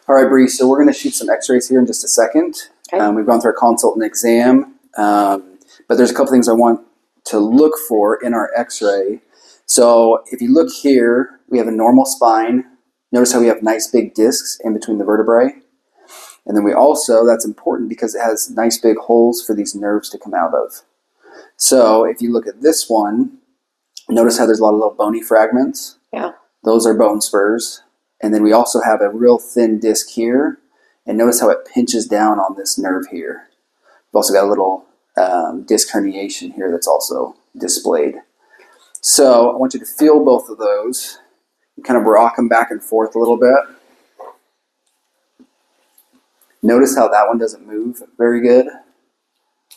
All right, Bree, so we're going to shoot some x-rays here in just a second. Okay. We've gone through our consult and exam, but there's a couple things I want to look for in our x-ray. So if you look here, we have a normal spine. Notice how we have nice big discs in between the vertebrae. And then we also, that's important because it has nice big holes for these nerves to come out of. So if you look at this one, notice how there's a lot of little bony fragments. Yeah. Those are bone spurs. And then we also have a real thin disc here. And notice how it pinches down on this nerve here. We've also got a little disc herniation here that's also displayed. So I want you to feel both of those. Kind of rock them back and forth a little bit. Notice how that one doesn't move very good,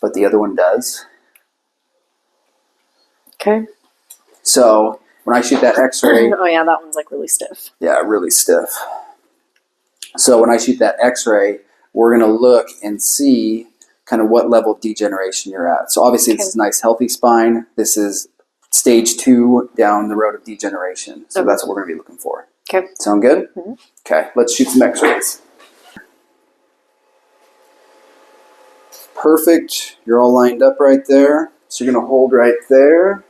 but the other one does. Okay. So when I shoot that x-ray... Oh yeah, that one's like really stiff. Yeah, really stiff. So when I shoot that x-ray, we're going to look and see kind of what level of degeneration you're at. So obviously this is a nice healthy spine. This is stage 2 down the road of degeneration. So that's what we're going to be looking for. Okay. Sound good? Mm-hmm. Okay, let's shoot some x-rays. Perfect. You're all lined up right there. So you're going to hold right there.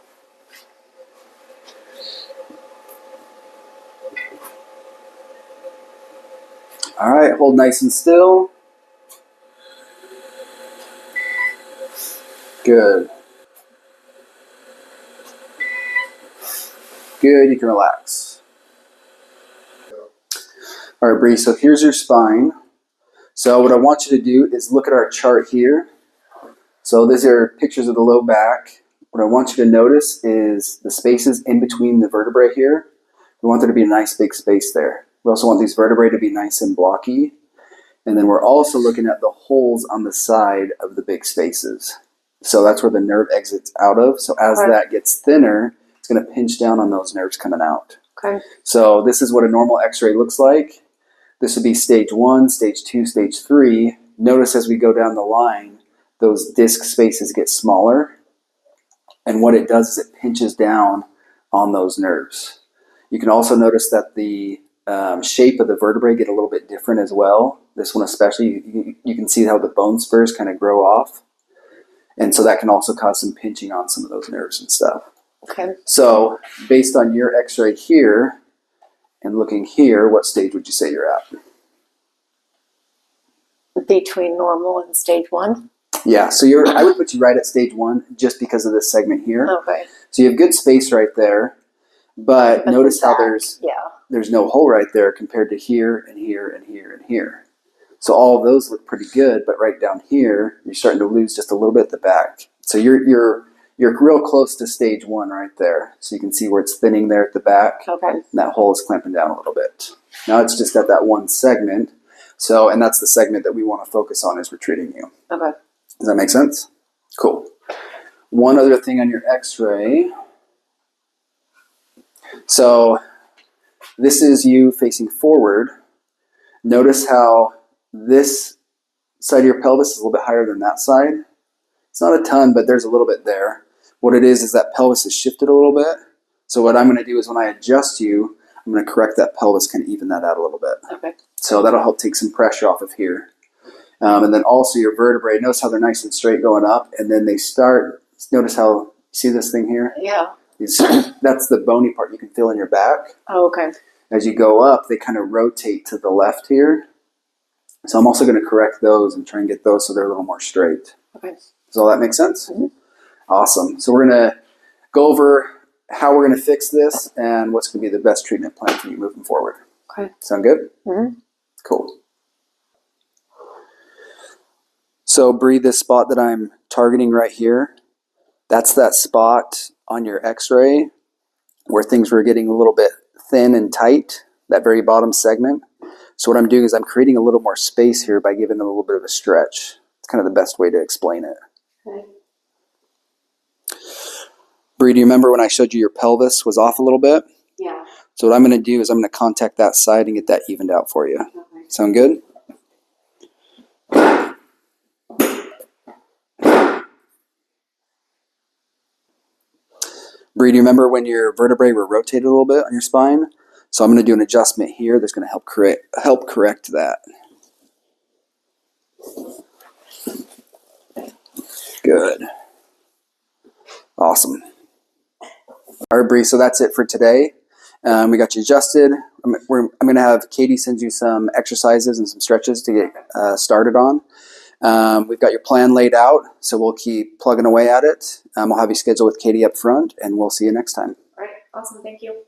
All right, hold nice and still. Good. Good, you can relax. All right, Bree, so here's your spine. So what I want you to do is look at our chart here. So these are pictures of the low back. What I want you to notice is the spaces in between the vertebrae here. We want there to be a nice big space there. We also want these vertebrae to be nice and blocky. And then we're also looking at the holes on the side of the big spaces. So that's where the nerve exits out of. So as that gets thinner, it's going to pinch down on those nerves coming out. Okay. So this is what a normal x-ray looks like. This would be stage 1, stage 2, stage 3. Notice as we go down the line, those disc spaces get smaller. And what it does is it pinches down on those nerves. You can also notice that the shape of the vertebrae get a little bit different as well. This one especially, you can see how the bone spurs kind of grow off. And so that can also cause some pinching on some of those nerves and stuff. Okay. So based on your x-ray here and looking here, what stage would you say you're at? Between normal and stage 1? Yeah, so I would put you right at stage 1 just because of this segment here. Okay. So you have good space right there, but notice how there's no hole right there compared to here and here and here and here. So all of those look pretty good, but right down here, you're starting to lose just a little bit at the back. So you're real close to stage 1 right there. So you can see where it's thinning there at the back. Okay. And that hole is clamping down a little bit. Now it's just at that one segment. So, and that's the segment that we want to focus on as we're treating you. Okay. Does that make sense? Cool. One other thing on your x-ray. So this is you facing forward. Notice how this side of your pelvis is a little bit higher than that side. It's not a ton, but there's a little bit there. What it is that pelvis is shifted a little bit. So what I'm going to do is when I adjust you, I'm going to correct that pelvis, kind of even that out a little bit. Okay. So that'll help take some pressure off of here. And then also your vertebrae, notice how they're nice and straight going up, and then they start, notice how, see this thing here? Yeah. That's the bony part you can feel in your back. Oh, okay. As you go up, they kind of rotate to the left here. So I'm also going to correct those and try and get those so they're a little more straight. Okay. Does all that make sense? Mm-hmm. Awesome. So we're going to go over how we're going to fix this and what's going to be the best treatment plan for you moving forward. Okay. Sound good? Mm-hmm. Cool. So Bree, this spot that I'm targeting right here, that's that spot on your x-ray where things were getting a little bit thin and tight, that very bottom segment. So what I'm doing is I'm creating a little more space here by giving them a little bit of a stretch. It's kind of the best way to explain it. Okay. Bree, do you remember when I showed you your pelvis was off a little bit? Yeah. So what I'm going to do is I'm going to contact that side and get that evened out for you. Okay. Sound good? Bree, do you remember when your vertebrae were rotated a little bit on your spine? So I'm going to do an adjustment here that's going to help correct that. Good. Awesome. All right, Bree, so that's it for today. We got you adjusted. I'm going to have Katie send you some exercises and some stretches to get started on. We've got your plan laid out, so we'll keep plugging away at it. I'll have you schedule with Katie up front, and we'll see you next time. All right, awesome. Thank you.